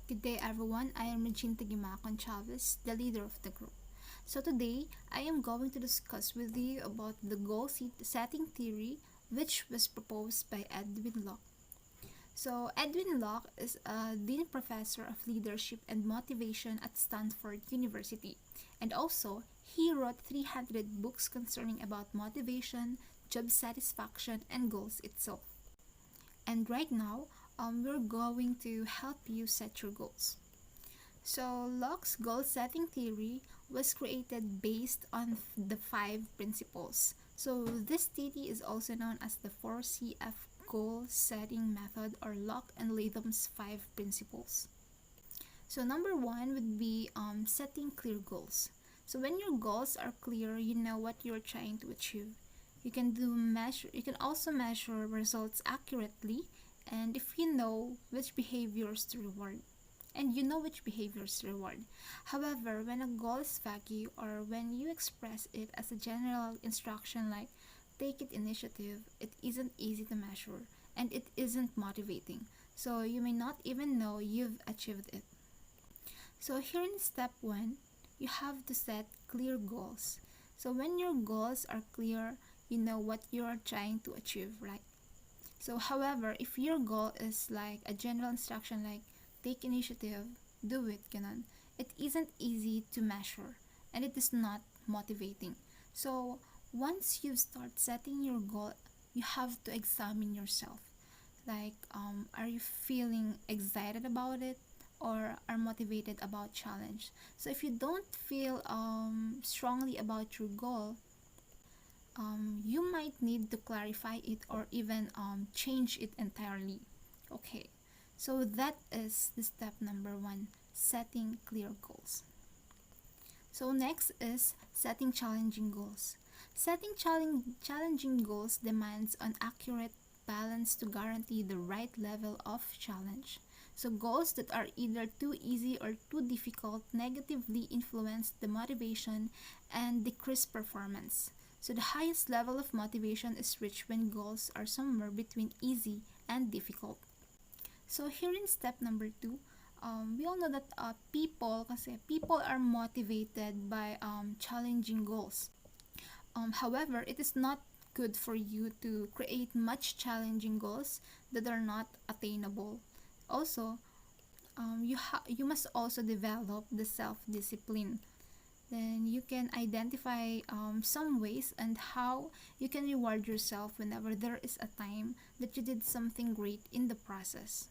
Good day everyone, I am Regine Tagimakon Chavez, the leader of the group. So today, I am going to discuss with you about the goal setting theory which was proposed by Edwin Locke. So Edwin Locke is a Dean Professor of Leadership and Motivation at Stanford University, and also he wrote 300 books concerning about motivation, job satisfaction, and goals itself. And right now, we're going to help you set your goals. So Locke's goal setting theory was created based on the 5 principles. So this theory is also known as the 4CF goal setting method, or Locke and Latham's 5 principles. So number 1 would be setting clear goals. So when your goals are clear, you know what you're trying to achieve. You can also measure results accurately, and if you know which behaviors to reward. However, when a goal is vague, or when you express it as a general instruction like take it initiative, it isn't easy to measure and it isn't motivating. So you may not even know you've achieved it. So here in step 1, you have to set clear goals. So when your goals are clear, you know what you are trying to achieve, right? So however, if your goal is like a general instruction like take initiative, do it, ganon, it isn't easy to measure and it is not motivating. So once you start setting your goal, you have to examine yourself. Like, are you feeling excited about it or are motivated about challenge? So if you don't feel strongly about your goal, you might need to clarify it or even change it entirely. Okay, so that is the step number 1, setting clear goals. So next is setting challenging goals. Setting challenging goals demands an accurate balance to guarantee the right level of challenge. So goals that are either too easy or too difficult negatively influence the motivation and decrease performance. So the highest level of motivation is reached when goals are somewhere between easy and difficult. So here in step number 2, we all know that people are motivated by challenging goals. However, it is not good for you to create much challenging goals that are not attainable. Also, you must also develop the self-discipline. Then you can identify some ways and how you can reward yourself whenever there is a time that you did something great in the process.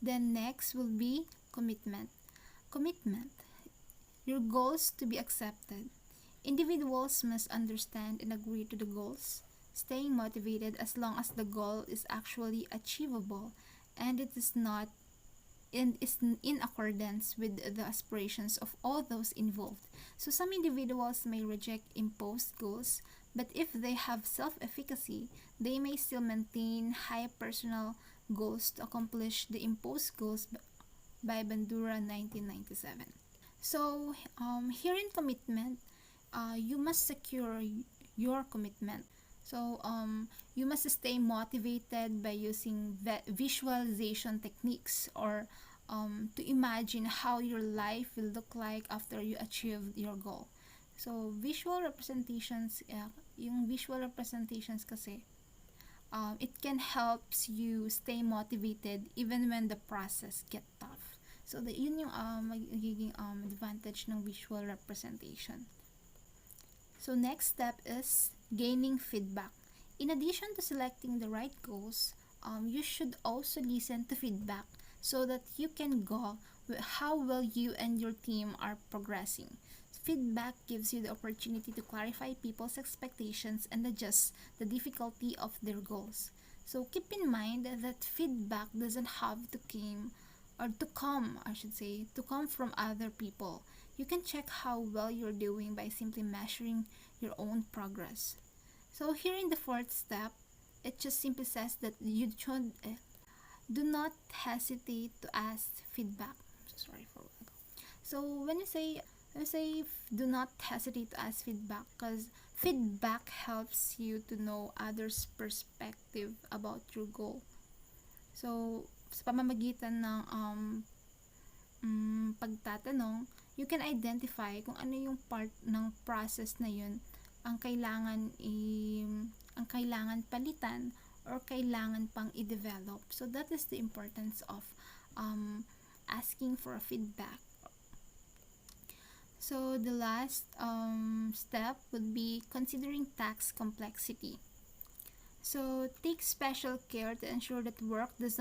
Then next will be commitment. Commitment. Your goals to be accepted. Individuals must understand and agree to the goals, staying motivated as long as the goal is actually achievable and it is not and is in accordance with the aspirations of all those involved. So some individuals may reject imposed goals, but if they have self-efficacy, they may still maintain high personal goals to accomplish the imposed goals by Bandura 1997. So here in commitment, you must secure your commitment. So you must stay motivated by using visualization techniques, or to imagine how your life will look like after you achieve your goal. So visual representations, yung visual representations kasi, it can helps you stay motivated even when the process get tough. So yun yung magiging advantage ng visual representation. So next step is gaining feedback. In addition to selecting the right goals, you should also listen to feedback so that you can gauge how well you and your team are progressing. Feedback gives you the opportunity to clarify people's expectations and adjust the difficulty of their goals. So keep in mind that feedback doesn't have to come from other people. You can check how well you're doing by simply measuring your own progress. So here in the 4th step, it just simply says that you should do not hesitate to ask feedback. Sorry for that. So when you say do not hesitate to ask feedback, because feedback helps you to know others' perspective about your goal. So sa pamamagitan ng pagtatanong, you can identify kung ano yung part ng process na yun ang kailangan palitan or kailangan pang i-develop. So that is the importance of asking for a feedback. So the last step would be considering task complexity. So take special care to ensure that work does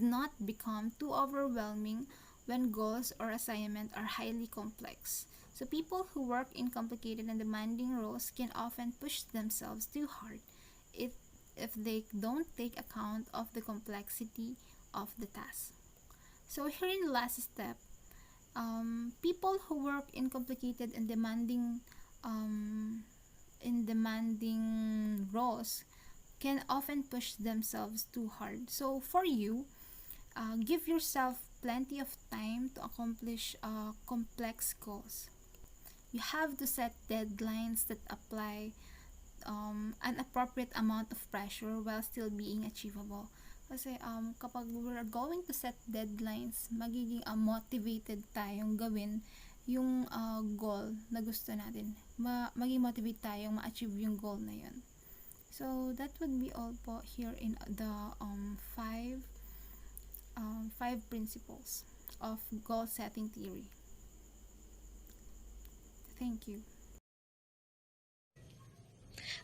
not become too overwhelming when goals or assignment are highly complex. So people who work in complicated and demanding roles can often push themselves too hard if they don't take account of the complexity of the task. So here in the last step, people who work in complicated and demanding roles can often push themselves too hard. So for you, give yourself plenty of time to accomplish complex goals. You have to set deadlines that apply an appropriate amount of pressure while still being achievable. Kasi kapag we're going to set deadlines, magiging motivated tayong gawin yung goal na gusto natin. Maging motivate tayong ma-achieve yung goal na yun. So that would be all po here in the five principles of goal setting theory. Thank you.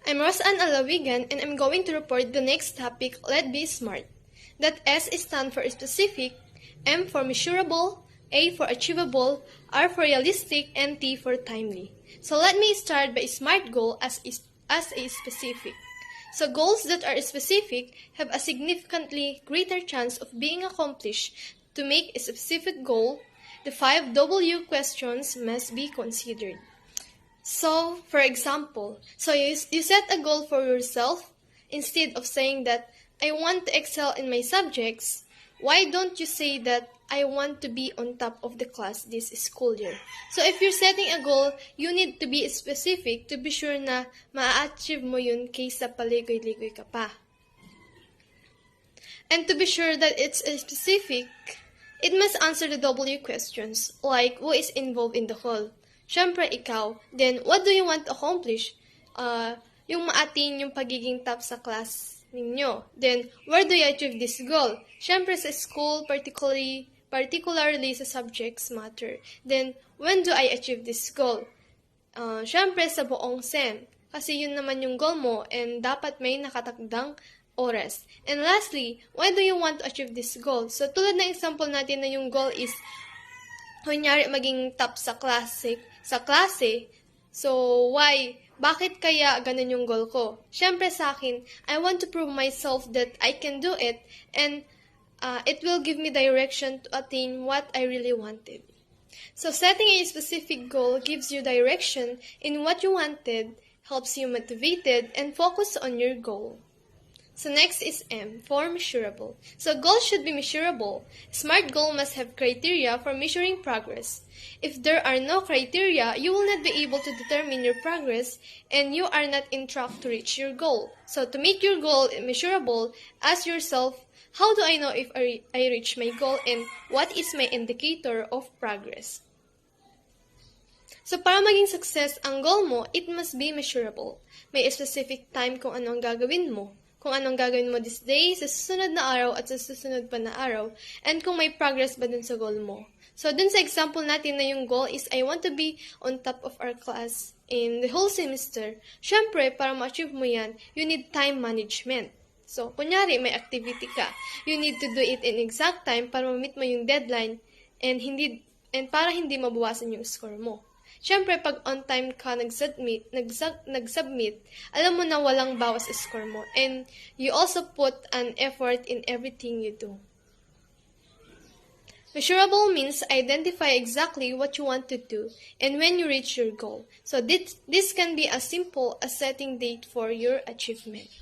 I'm Roseanne Alawigan, and I'm going to report the next topic, Let Be Smart. That S stands for specific, M for measurable, A for achievable, R for realistic, and T for timely. So let me start by SMART goal as a specific. So goals that are specific have a significantly greater chance of being accomplished. To make a specific goal, the 5 W questions must be considered. So, for example, you set a goal for yourself. Instead of saying that, I want to excel in my subjects, why don't you say that, I want to be on top of the class this school year? So, if you're setting a goal, you need to be specific to be sure na ma-achieve mo yun kaysa paligoy-ligoy ka pa. And to be sure that it's specific, it must answer the W questions, like who is involved in the whole. Siyempre, ikaw. Then, what do you want to accomplish? Yung ma-attain yung pagiging top sa class ninyo. Then, where do you achieve this goal? Siyempre, sa school, particularly sa subjects matter. Then, when do I achieve this goal? Siyempre, sa buong SEM. Kasi yun naman yung goal mo and dapat may nakatakdang oras. And lastly, why do you want to achieve this goal? So, tulad ng example natin na yung goal is kunyari maging top sa klase. So, why? Bakit kaya ganun yung goal ko? Siyempre sa akin, I want to prove myself that I can do it and it will give me direction to attain what I really wanted. So, setting a specific goal gives you direction in what you wanted, helps you motivated, and focus on your goal. So next is M, for measurable. So goals should be measurable. SMART goal must have criteria for measuring progress. If there are no criteria, you will not be able to determine your progress and you are not in track to reach your goal. So to make your goal measurable, ask yourself, how do I know if I reach my goal and what is my indicator of progress? So para maging success ang goal mo, it must be measurable. May specific time kung ano ang gagawin mo. Kung anong gagawin mo this day, sa susunod na araw at sa susunod pa na araw, and kung may progress ba dun sa goal mo. So dun sa example natin na yung goal is I want to be on top of our class in the whole semester. Syempre, para ma-achieve mo yan, you need time management. So, kunyari, may activity ka. You need to do it in exact time para ma-meet mo yung deadline and para hindi mabawasan yung score mo. Siyempre, pag on time ka nag-submit, alam mo na walang bawas sa score mo. And you also put an effort in everything you do. Measurable means identify exactly what you want to do and when you reach your goal. So this can be as simple as setting date for your achievement.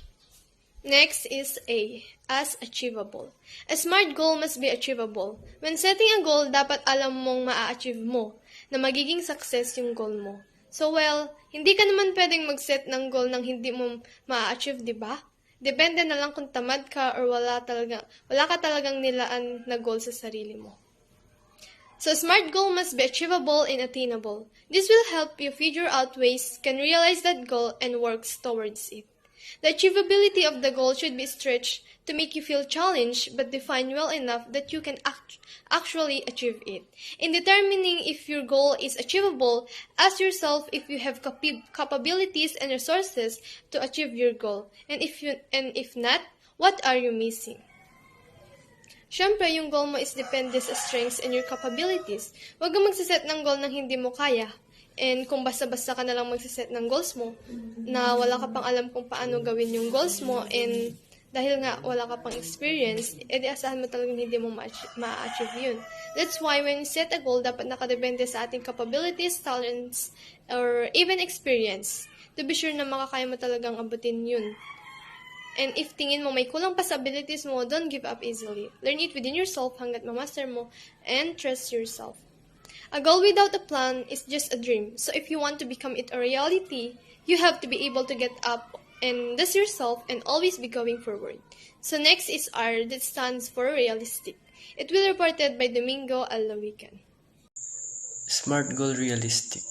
Next is A, as achievable. A SMART goal must be achievable. When setting a goal, dapat alam mong maa-achieve mo na magiging success yung goal mo. So, hindi ka naman pwedeng mag-set ng goal nang hindi mo maa-achieve, di ba? Depende na lang kung tamad ka or wala ka talagang nilaan na goal sa sarili mo. So SMART goal must be achievable and attainable. This will help you figure out ways you can realize that goal and works towards it. The achievability of the goal should be stretched to make you feel challenged but defined well enough that you can actually achieve it. In determining if your goal is achievable, ask yourself if you have capabilities and resources to achieve your goal. And if not, what are you missing? Siyempre, yung goal mo is depende sa strengths and your capabilities. Huwag kang magsiset ng goal ng hindi mo kaya. And kung basta-basta ka na lang magsiset ng goals mo, na wala ka pang alam kung paano gawin yung goals mo, and dahil nga wala ka pang experience, edi asahan mo talagang hindi mo ma-achieve yun. That's why when you set a goal, dapat nakadepende sa ating capabilities, talents, or even experience. To be sure na makakaya mo talagang abutin yun. And if tingin mo may kulang pa sa abilities mo, don't give up easily. Learn it within yourself hanggat mamaster mo, and trust yourself. A goal without a plan is just a dream. So if you want to become it a reality, you have to be able to get up and dust yourself and always be going forward. So next is R, that stands for realistic. It will be reported by Domingo Alawican. SMART goal realistic.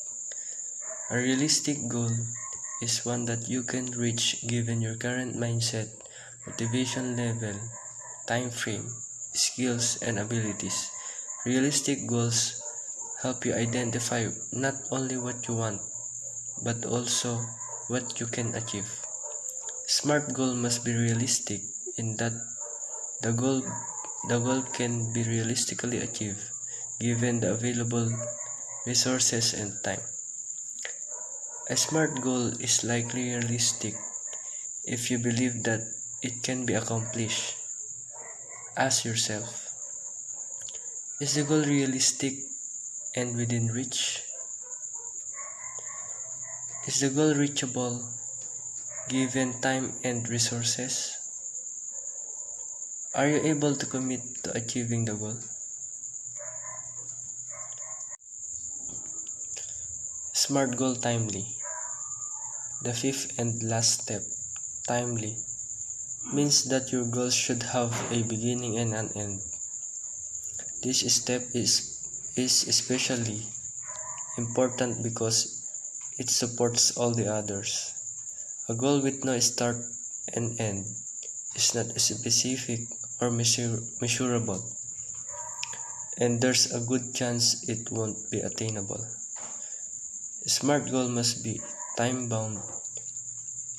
A realistic goal is one that you can reach given your current mindset, motivation level, time frame, skills, and abilities. Realistic goals help you identify not only what you want, but also what you can achieve. SMART goal must be realistic in that the goal can be realistically achieved given the available resources and time. A SMART goal is likely realistic if you believe that it can be accomplished. Ask yourself, is the goal realistic and within reach? Is the goal reachable given time and resources? Are you able to commit to achieving the goal? SMART goal timely. The fifth and last step, timely, means that your goals should have a beginning and an end. This step is especially important because it supports all the others. A goal with no start and end is not specific or measurable, and there's a good chance it won't be attainable. A SMART goal must be time-bound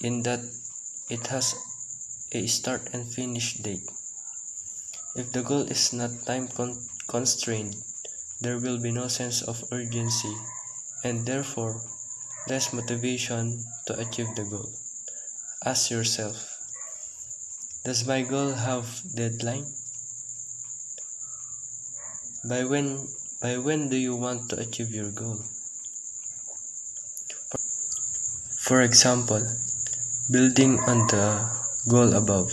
in that it has a start and finish date. If the goal is not time constrained, there will be no sense of urgency and therefore less motivation to achieve the goal. Ask yourself, does my goal have deadline? By when do you want to achieve your goal? For example, building on the goal above.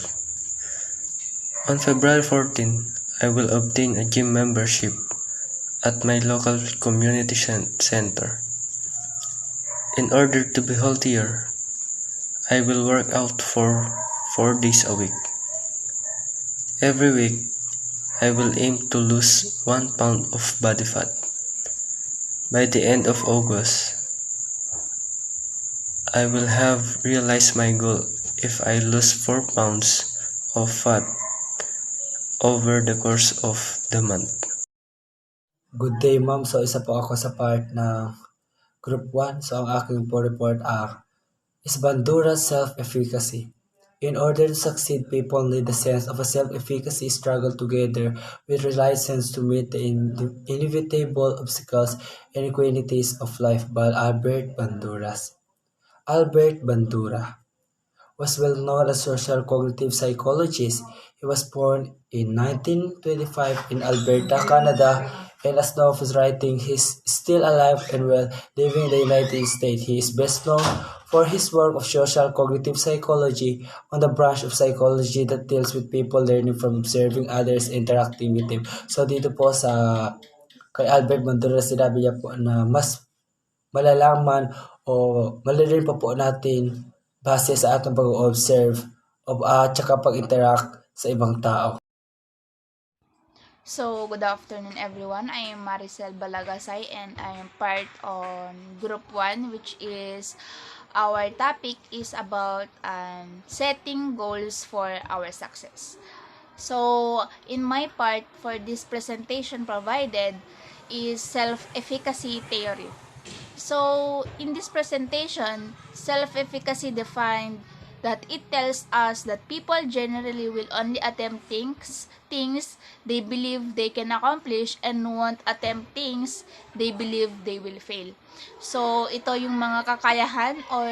On February 14, I will obtain a gym membership at my local community center. In order to be healthier, I will work out for 4 days a week. Every week, I will aim to lose 1 pound of body fat. By the end of August, I will have realized my goal if I lose 4 pounds of fat over the course of the month. Good day, ma'am. So, isa po ako sa part ng Group 1. So, ang aking po report is Bandura's self-efficacy. In order to succeed, people need a sense of a self-efficacy struggle together with resilience to meet the inevitable obstacles and inequalities of life by Albert Bandura's. Albert Bandura was well known as social cognitive psychologist. He was born in 1925 in Alberta, Canada, and as known for his writing, he is still alive and well living in the United States. He is best known for his work of social cognitive psychology on the branch of psychology that deals with people learning from observing others, interacting with them. So dito po sa kay Albert Bandura, sinabi niya po na mas malalaman o malalaman pa po natin base sa atong pag-observe tsaka pag-interact sa ibang tao. So, good afternoon everyone. I am Maricel Balagasay and I am part on Group 1, which is our topic is about setting goals for our success. So, in my part for this presentation provided is self-efficacy theory. So, in this presentation, self-efficacy defined that it tells us that people generally will only attempt things they believe they can accomplish and won't attempt things they believe they will fail. So, ito yung mga kakayahan or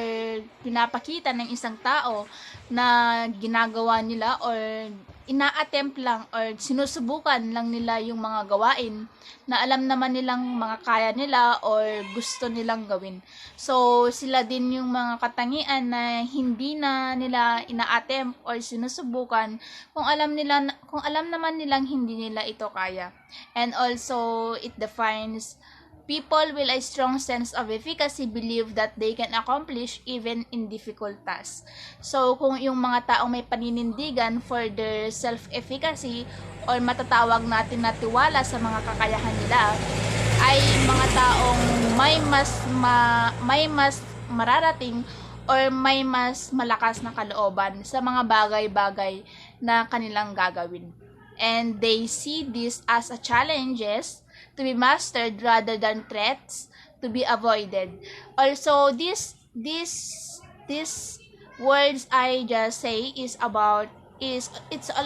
pinapakita ng isang tao na ginagawa nila or ina-attempt lang or sinusubukan lang nila yung mga gawain na alam naman nilang mga kaya nila or gusto nilang gawin. So, sila din yung mga katangian na hindi na nila ina-attempt or sinusubukan kung alam naman nilang hindi nila ito kaya. And also, it defines people with a strong sense of efficacy believe that they can accomplish even in difficult tasks. So, kung yung mga taong may paninindigan for their self-efficacy or matatawag natin na tiwala sa mga kakayahan nila, ay mga taong may mas mararating or may mas malakas na kalooban sa mga bagay-bagay na kanilang gagawin. And they see this as a challenges to be mastered rather than threats to be avoided. Also, this words I just say it's all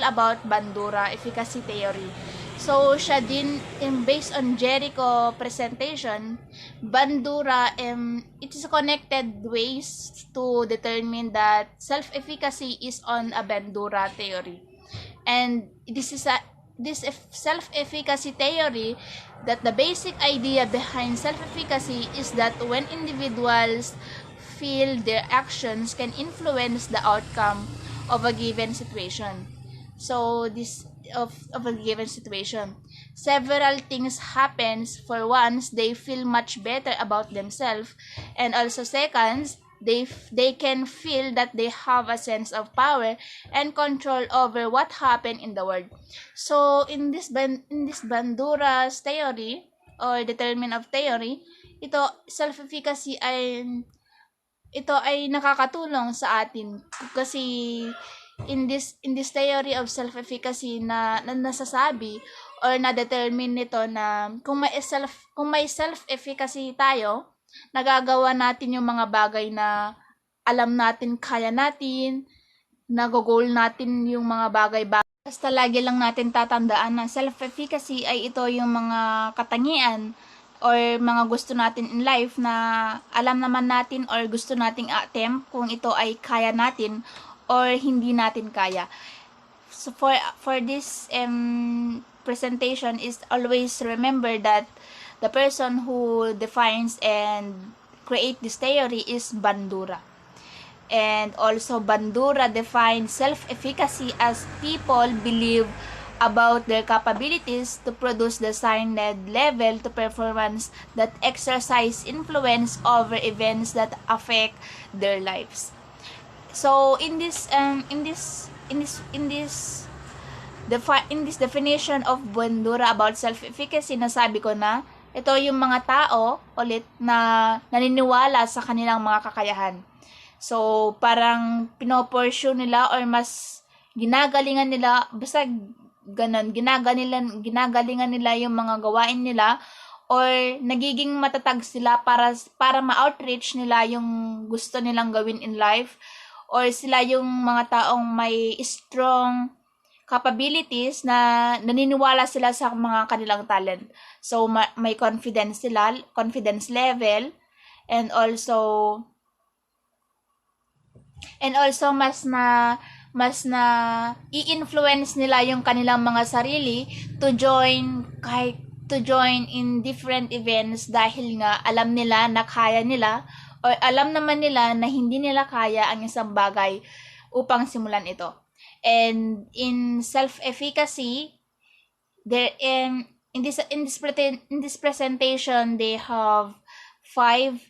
about Bandura efficacy theory. So, siya din, based on Jericho presentation, Bandura, it is connected ways to determine that self-efficacy is on a Bandura theory. And this self-efficacy theory, that the basic idea behind self-efficacy is that when individuals feel their actions can influence the outcome of a given situation. So this of a given situation, several things happens. For once, they feel much better about themselves, and also seconds, they can feel that they have a sense of power and control over what happened in the world. So in this Bandura's theory or determinant of theory, ito ay nakakatulong sa atin kasi in this theory of self-efficacy na nasasabi or na-determine nito na kung may self-efficacy tayo, nagagawa natin yung mga bagay na alam natin, kaya natin, nagogol natin yung mga bagay-bagay. Basta lagi lang natin tatandaan na self-efficacy ay ito yung mga katangian or mga gusto natin in life na alam naman natin or gusto nating attempt kung ito ay kaya natin or hindi natin kaya. So for this presentation is always remember that the person who defines and create this theory is Bandura. And also Bandura defines self-efficacy as people believe about their capabilities to produce the assigned level to performance that exercise influence over events that affect their lives. So in this definition of Bandura about self-efficacy, nasabi ko na ito yung mga tao ulit na naniniwala sa kanilang mga kakayahan. So parang pinopursue nila or mas ginagalingan nila, basta ganun, ginagalingan nila yung mga gawain nila or nagiging matatag sila para ma-outreach nila yung gusto nilang gawin in life, or sila yung mga taong may strong capabilities na naniniwala sila sa mga kanilang talent. So may confidence level, and also mas na i-influence nila yung kanilang mga sarili to join in different events dahil nga alam nila na kaya nila or alam naman nila na hindi nila kaya ang isang bagay upang simulan ito. And in self-efficacy, there in this presentation they have five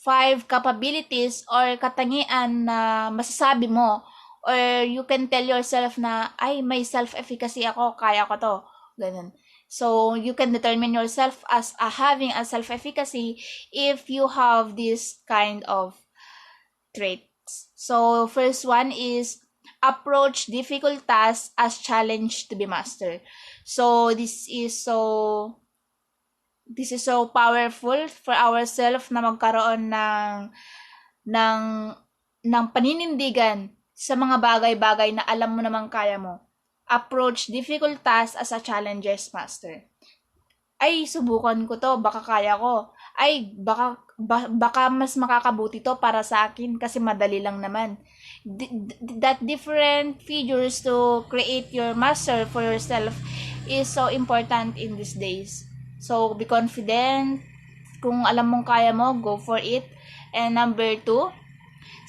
5 capabilities or katangian na masasabi mo, or you can tell yourself na, ay, may self-efficacy ako, kaya ko to. Ganun. So, you can determine yourself as having a self-efficacy if you have this kind of traits. So, first one is approach difficult tasks as challenge to be mastered. So, this is so powerful for ourselves na magkaroon ng ng paninindigan sa mga bagay-bagay na alam mo namang kaya mo. Approach difficult tasks as a challenges master. Ay, subukan ko to, baka kaya ko. Ay, baka mas makakabuti to para sa akin kasi madali lang naman. That different figures to create your master for yourself is so important in these days. So, be confident. Kung alam mong kaya mo, go for it. And number 2,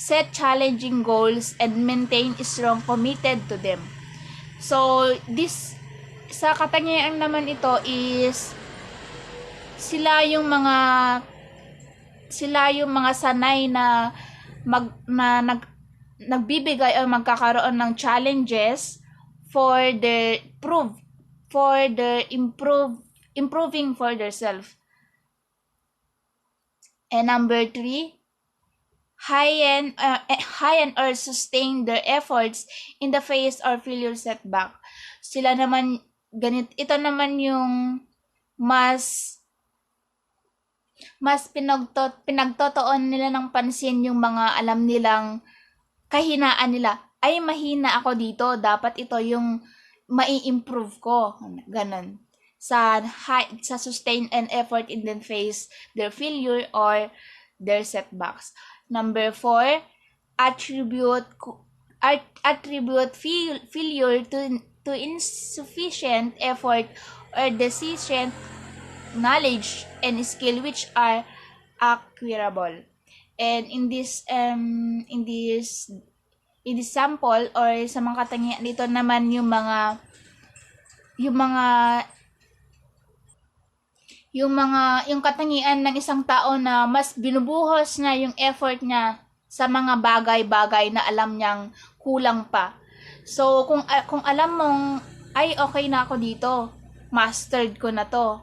set challenging goals and maintain strong committed to them. So, sa katangian naman ito is sila yung mga sanay na nagbibigay o magkakaroon ng challenges for their improving for themselves. And number 3, high or sustain their efforts in the face or failure setback. Sila naman ito naman yung mas pinagtotoon nila ng pansin yung mga alam nilang kahinaan nila. Ay, mahina ako dito, dapat ito yung mai-improve ko. Ganon. Sa sustain and effort in the face their failure or their setbacks. Number 4, attribute failure to insufficient effort or deficient knowledge and skill which are acquirable. And in this sample or sa mga katangian dito naman yung katangian ng isang tao na mas binubuhos na yung effort niya sa mga bagay-bagay na alam niyang kulang pa. So, kung alam mong, ay, okay na ako dito, mastered ko na to.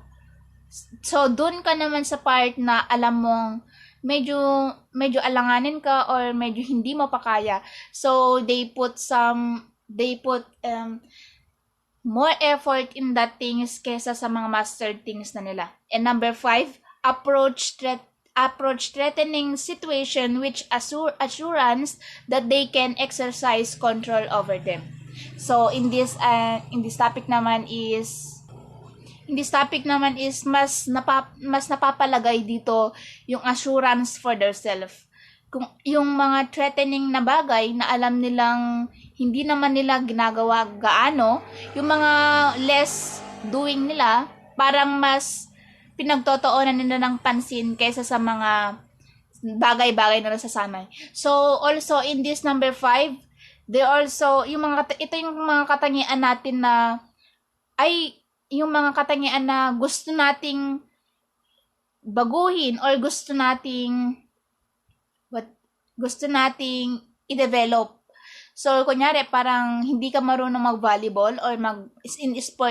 So, dun ka naman sa part na alam mong medyo alanganin ka or medyo hindi mo pa kaya. So, they put more effort in that things kesa sa mga mastered things na nila. And number 5, approach threatening situation which assurance that they can exercise control over them. So in this topic naman is mas napapalagay dito yung assurance for themselves. Kung yung mga threatening na bagay na alam nilang hindi naman nila ginagawa gaano, yung mga less doing nila, parang mas pinagtotoonan nila ng pansin kaysa sa mga bagay-bagay na nasasanay. So, also in this number 5, ito yung mga katangian natin na, yung mga katangian na gusto nating baguhin or gusto nating i-develop. So, kunyari, parang hindi ka marunong mag-volleyball or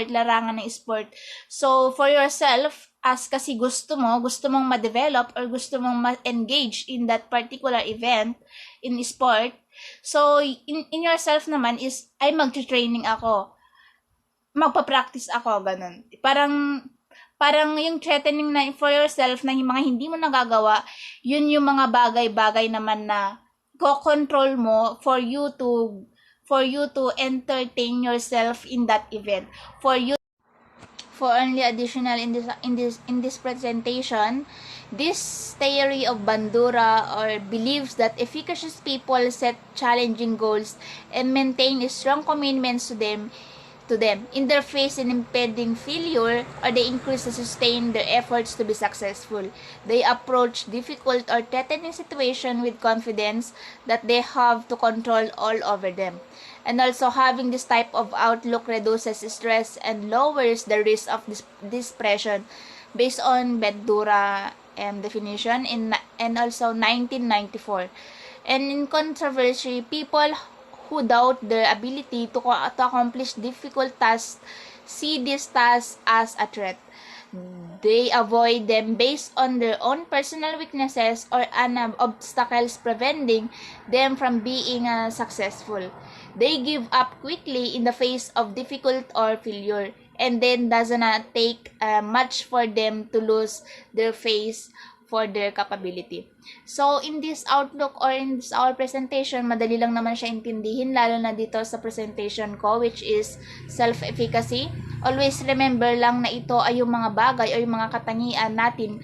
larangan ng sport. So, for yourself, kasi gusto mong ma-develop or gusto mong ma-engage in that particular event in sport. So, in yourself naman is, ay, mag-training ako. Magpa-practice ako, ganun. Parang yung threatening na for yourself na yung mga hindi mo nagagawa, yun yung mga bagay-bagay naman na ko-control mo for you to entertain yourself in that event. For only additional in this presentation, this theory of Bandura or believes that efficacious people set challenging goals and maintain strong commitments to them in their face in impending failure, or they increase and sustain their efforts to be successful. They approach difficult or threatening situation with confidence that they have to control all over them. And also, having this type of outlook reduces stress and lowers the risk of depression based on Bandura definition and also 1994. And in controversy, people who doubt their ability to accomplish difficult tasks see these tasks as a threat. They avoid them based on their own personal weaknesses or obstacles preventing them from being successful. They give up quickly in the face of difficult or failure, and then doesn't take much for them to lose their faith for their capability. So, in this outlook or in this our presentation, madali lang naman siya intindihin, lalo na dito sa presentation ko, which is self-efficacy. Always remember lang na ito ay yung mga bagay o yung mga katangian natin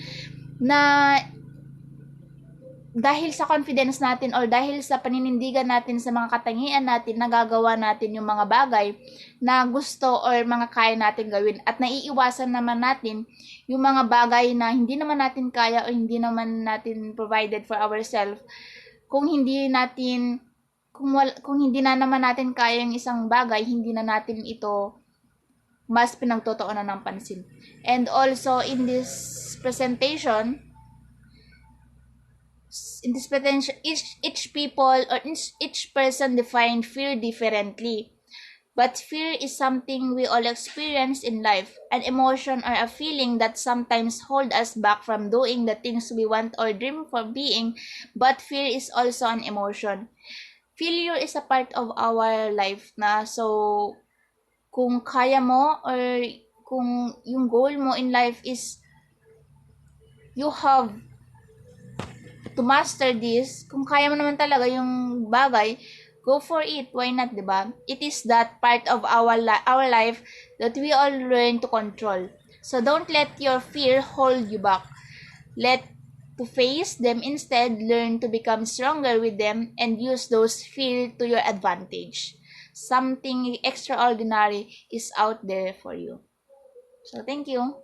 na dahil sa confidence natin or dahil sa paninindigan natin sa mga katangian natin, nagagawa natin yung mga bagay na gusto or mga kaya natin gawin. At naiiwasan naman natin yung mga bagay na hindi naman natin kaya o hindi naman natin provided for ourselves kung hindi natin kung hindi na naman natin kaya yung isang bagay, hindi na natin ito mas pinagtotoonan ng pansin. And also in this presentation, each people or each person define fear differently. But fear is something we all experience in life, an emotion or a feeling that sometimes hold us back from doing the things we want or dream for being, but fear is also an emotion. Failure is a part of our life na, so kung kaya mo or kung yung goal mo in life is you have to master this, kung kaya mo naman talaga yung bagay, go for it. Why not, diba? It is that part of our life that we all learn to control. So don't let your fear hold you back. Let to face them instead, learn to become stronger with them, and use those fear to your advantage. Something extraordinary is out there for you. So thank you.